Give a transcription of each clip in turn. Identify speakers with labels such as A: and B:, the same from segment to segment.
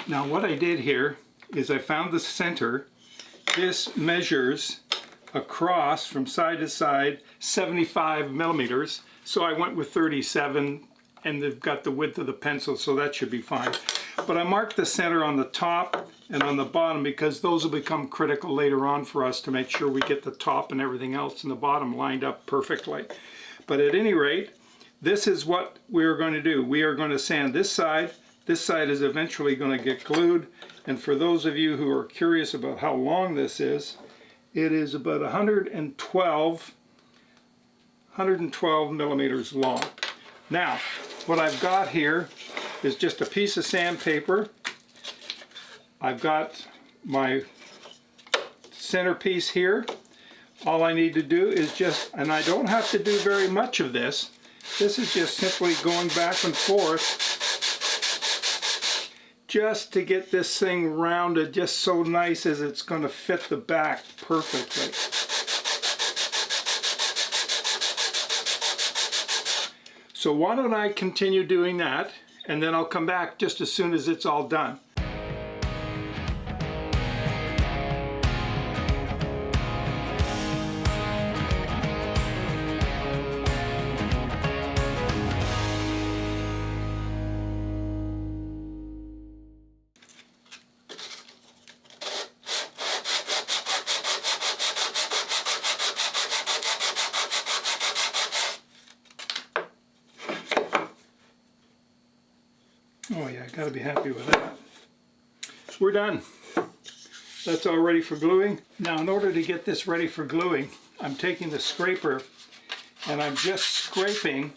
A: Now what I did here is I found the center. This measures across from side to side 75 millimeters. So I went with 37, and they've got the width of the pencil, so that should be fine. But I marked the center on the top and on the bottom because those will become critical later on for us to make sure we get the top and everything else in the bottom lined up perfectly. But at any rate, this is what we're going to do. We are going to sand this side. This side is eventually going to get glued. And for those of you who are curious about how long this is, it is about 112 millimeters long. Now, what I've got here is just a piece of sandpaper. I've got my centerpiece here. All I need to do is just, and I don't have to do very much of this. This is just simply going back and forth just to get this thing rounded just so nice as it's going to fit the back perfectly. So why don't I continue doing that, and then I'll come back just as soon as it's all done. Oh yeah, gotta be happy with that. We're done. That's all ready for gluing. Now in order to get this ready for gluing, I'm taking the scraper and I'm just scraping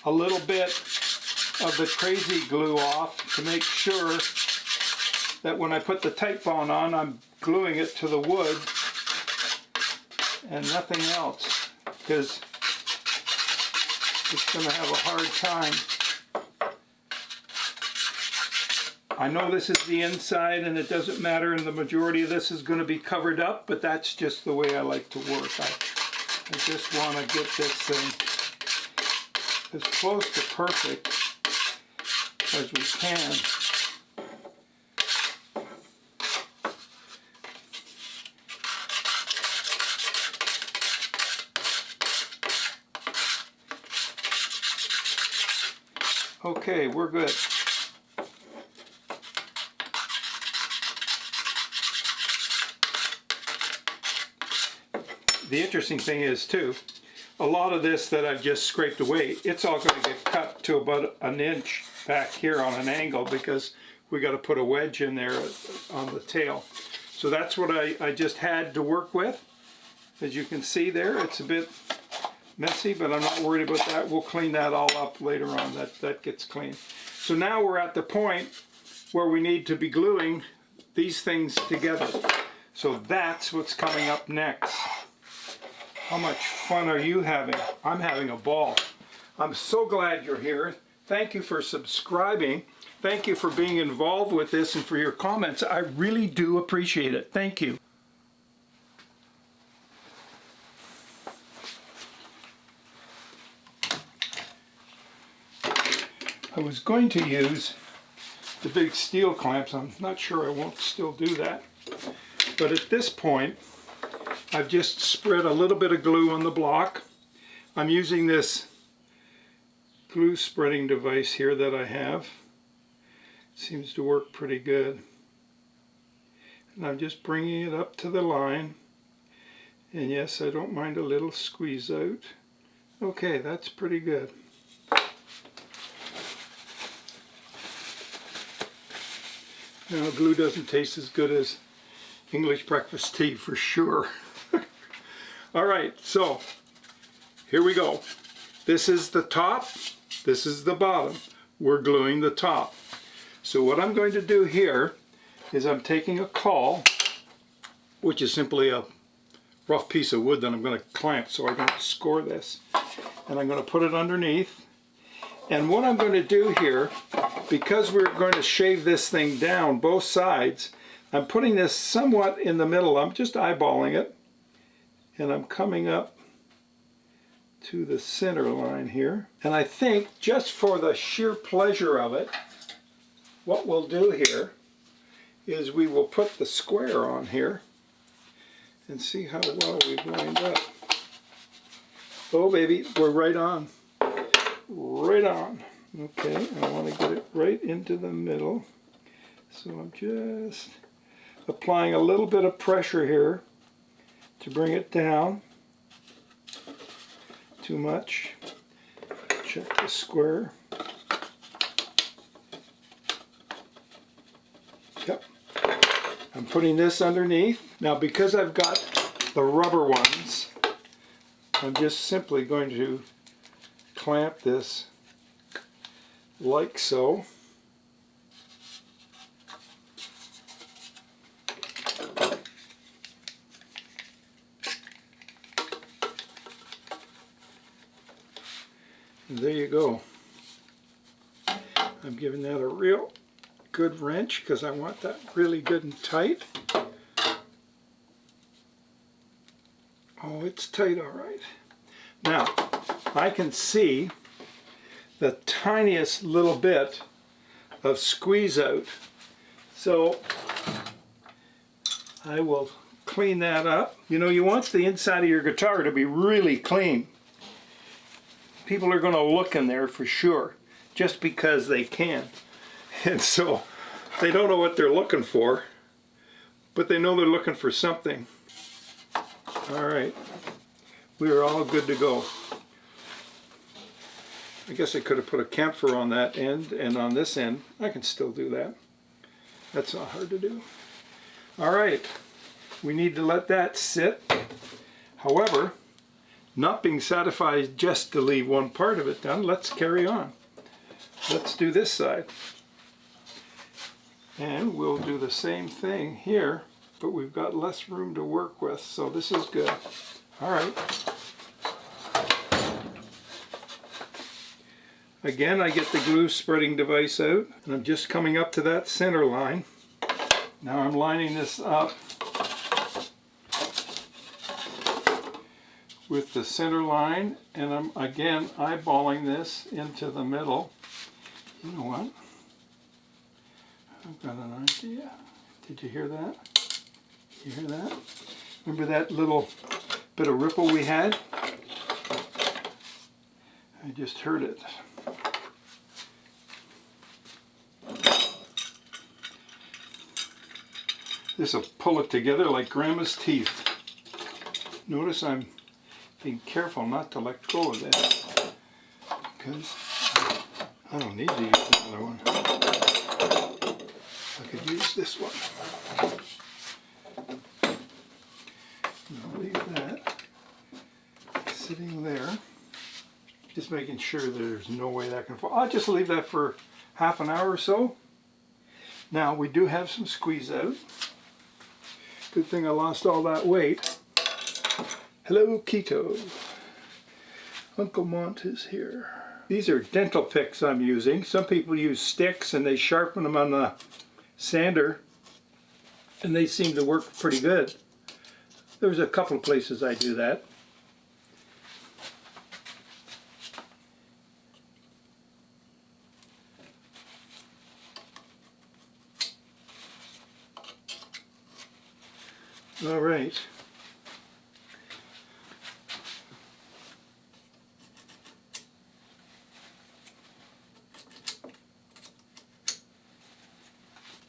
A: a little bit of the crazy glue off to make sure that when I put the Titebond on, I'm gluing it to the wood and nothing else, because it's gonna have a hard time. I know this is the inside and it doesn't matter, and the majority of this is going to be covered up, but that's just the way I like to work. I just want to get this thing as close to perfect as we can. Okay, we're good. The interesting thing is too, a lot of this that I've just scraped away, it's all going to get cut to about an inch back here on an angle because we got to put a wedge in there on the tail. So that's what I just had to work with. As you can see there, it's a bit messy, but I'm not worried about that. We'll clean that all up later on. That gets clean. So now we're at the point where we need to be gluing these things together. So that's what's coming up next. How much fun are you having? I'm having a ball. I'm so glad you're here. Thank you for subscribing. Thank you for being involved with this and for your comments. I really do appreciate it. Thank you. I was going to use the big steel clamps. I'm not sure I won't still do that. But at this point, I've just spread a little bit of glue on the block. I'm using this glue spreading device here that I have. It seems to work pretty good. And I'm just bringing it up to the line. And yes, I don't mind a little squeeze out. Okay, that's pretty good. Now, glue doesn't taste as good as English breakfast tea for sure. All right, so here we go. This is the top, this is the bottom. We're gluing the top. So what I'm going to do here is I'm taking a caul, which is simply a rough piece of wood that I'm going to clamp so I don't score this. And I'm going to put it underneath. And what I'm going to do here, because we're going to shave this thing down both sides, I'm putting this somewhat in the middle. I'm just eyeballing it. And I'm coming up to the center line here. And I think just for the sheer pleasure of it, what we'll do here is we will put the square on here and see how well we've lined up. Oh baby, we're right on. Right on. Okay, I want to get it right into the middle. So I'm just applying a little bit of pressure here to bring it down. Too much. Check the square. Yep. I'm putting this underneath. Now because I've got the rubber ones, I'm just simply going to clamp this like so. And there you go. I'm giving that a real good wrench because I want that really good and tight. Oh, it's tight all right. Now, I can see the tiniest little bit of squeeze out. So I will clean that up. You know, you want the inside of your guitar to be really clean. People are going to look in there for sure, just because they can. And so they don't know what they're looking for, but they know they're looking for something. All right, we are all good to go. I guess I could have put a camphor on that end, and on this end, I can still do that. That's not hard to do. All right, we need to let that sit. However, not being satisfied just to leave one part of it done, let's carry on. Let's do this side. And we'll do the same thing here, but we've got less room to work with, so this is good. All right. Again, I get the glue spreading device out, and I'm just coming up to that center line. Now I'm lining this up with the center line, and I'm again eyeballing this into the middle. You know what? I've got an idea. Did you hear that? You hear that? Remember that little bit of ripple we had? I just heard it. This will pull it together like Grandma's teeth. Notice I'm being careful not to let go of that, because I don't need to use another one. I could use this one. I'll leave that sitting there. Just making sure there's no way that can fall. I'll just leave that for half an hour or so. Now we do have some squeeze out. Good thing I lost all that weight. Hello, Keto. Uncle Mont is here. These are dental picks I'm using. Some people use sticks and they sharpen them on the sander, and they seem to work pretty good. There's a couple of places I do that. All right.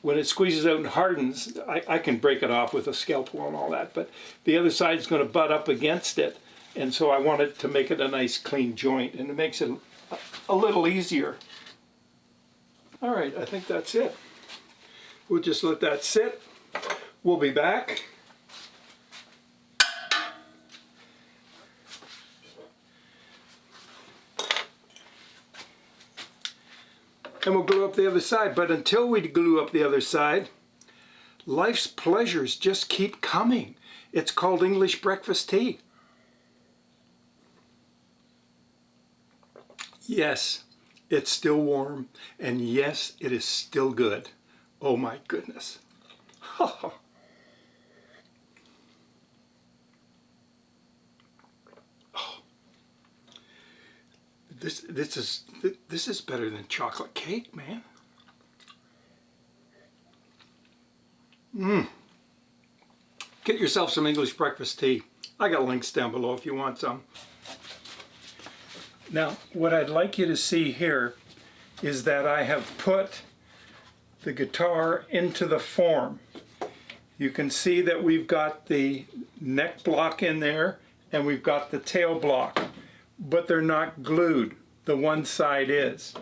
A: When it squeezes out and hardens, I can break it off with a scalpel and all that, but the other side is going to butt up against it, and so I want it to make it a nice clean joint, and it makes it a little easier. All right, I think that's it. We'll just let that sit. We'll be back. And we'll glue up the other side. But until we glue up the other side, life's pleasures just keep coming. It's called English breakfast tea. Yes, it's still warm, and yes, it is still good. Oh my goodness. This is better than chocolate cake, man. Get yourself some English breakfast tea. I got links down below if you want some. Now, what I'd like you to see here is that I have put the guitar into the form. You can see that we've got the neck block in there and we've got the tail block, but they're not glued. The one side is.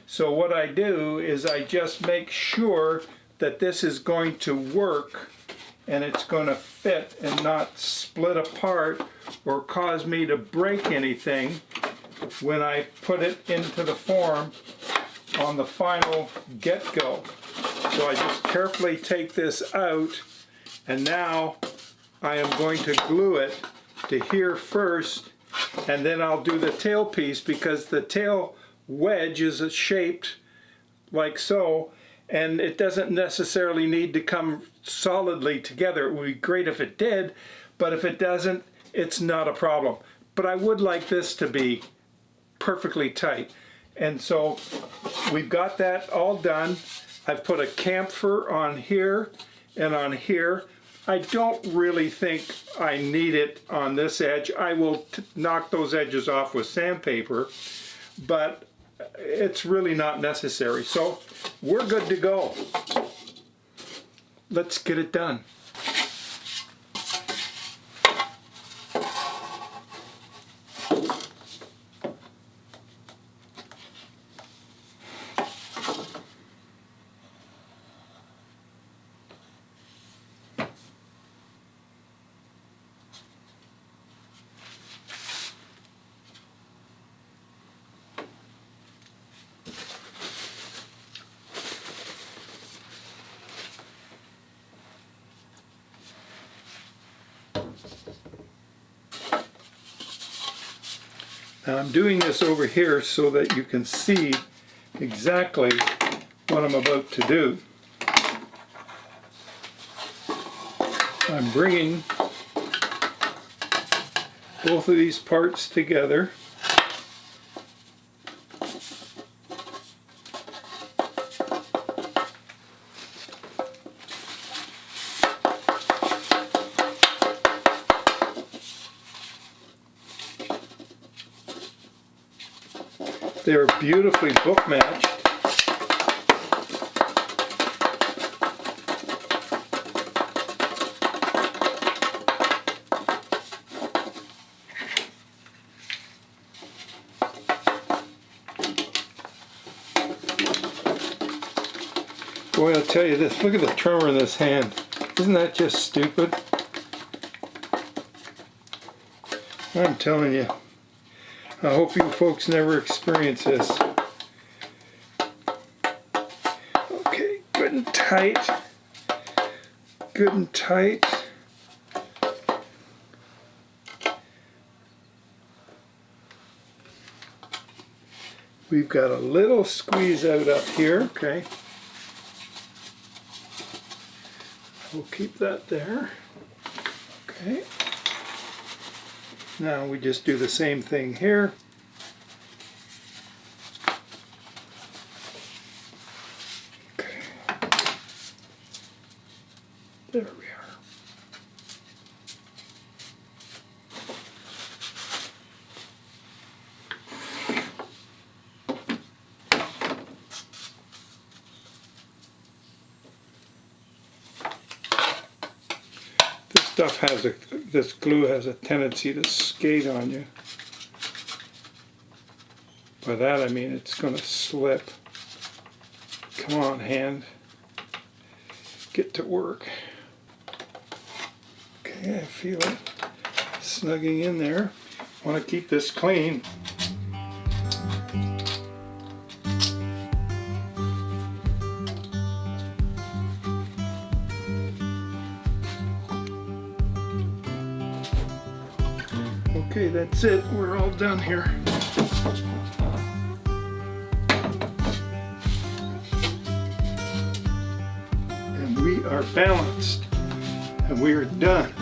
A: So what I do is I just make sure that this is going to work and it's going to fit and not split apart or cause me to break anything when I put it into the form on the final get-go. So I just carefully take this out, and now I am going to glue it to here first, and then I'll do the tail piece because the tail wedge is shaped like so, and it doesn't necessarily need to come solidly together. It would be great if it did, but if it doesn't, it's not a problem. But I would like this to be perfectly tight. And so we've got that all done. I've put a camphor on here and on here. I don't really think I need it on this edge. I will knock those edges off with sandpaper, but it's really not necessary. So we're good to go. Let's get it done. Now I'm doing this over here so that you can see exactly what I'm about to do. I'm bringing both of these parts together. They're beautifully book matched. Boy, I'll tell you this, look at the tremor in this hand. Isn't that just stupid? I'm telling you. I hope you folks never experience this. Okay, good and tight. Good and tight. We've got a little squeeze out up here, okay. We'll keep that there. Okay. Now we just do the same thing here. Okay. There we are. This glue has a tendency to skate on you. By that I mean it's going to slip. Come on, hand. Get to work. Okay, I feel it snugging in there. I want to keep this clean. Okay, that's it. We're all done here. And we are balanced. And we are done.